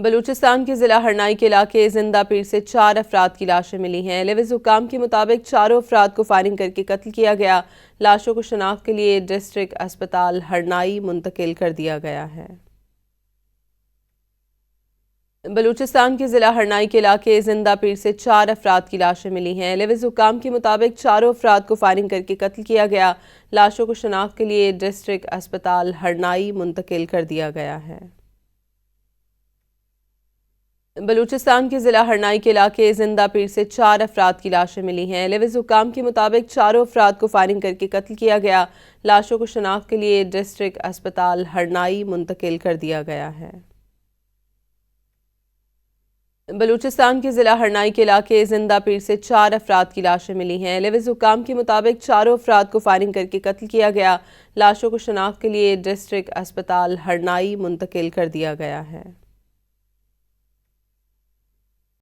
بلوچستان کے ضلع ہرنائی کے علاقے زندہ پیر سے 4 افراد کی لاشیں ملی ہیں۔ لیوز حکام کے مطابق چاروں افراد کو فائرنگ کرکے قتل کیا گیا۔ لاشوں کو شناخت کے لیے ڈسٹرکٹ اسپتال ہرنائی منتقل کر دیا گیا ہے۔ بلوچستان کے ضلع ہرنائی کے علاقے زندہ پیر سے 4 افراد کی لاشیں ملی ہیں۔ لیوز حکام کے مطابق چاروں افراد کو فائرنگ کرکے قتل کیا گیا۔ لاشوں کو شناخت کے لیے ڈسٹرکٹ اسپتال ہرنائی منتقل کر دیا گیا ہے۔ بلوچستان کے ضلع ہرنائی کے علاقے زندہ پیر سے 4 افراد کی لاشیں ملی ہیں۔ لیوز حکام کے مطابق چاروں افراد کو فائرنگ کرکے قتل کیا گیا۔ لاشوں کو شناخت کے لیے ڈسٹرکٹ اسپتال ہرنائی منتقل کر دیا گیا ہے۔ بلوچستان کے ضلع ہرنائی کے علاقے زندہ پیر سے 4 افراد کی لاشیں ملی ہیں۔ لیوز حکام کے مطابق چاروں افراد کو فائرنگ کرکے قتل کیا گیا۔ لاشوں کو شناخت کے لیے ڈسٹرکٹ اسپتال ہرنائی منتقل کر دیا گیا ہے۔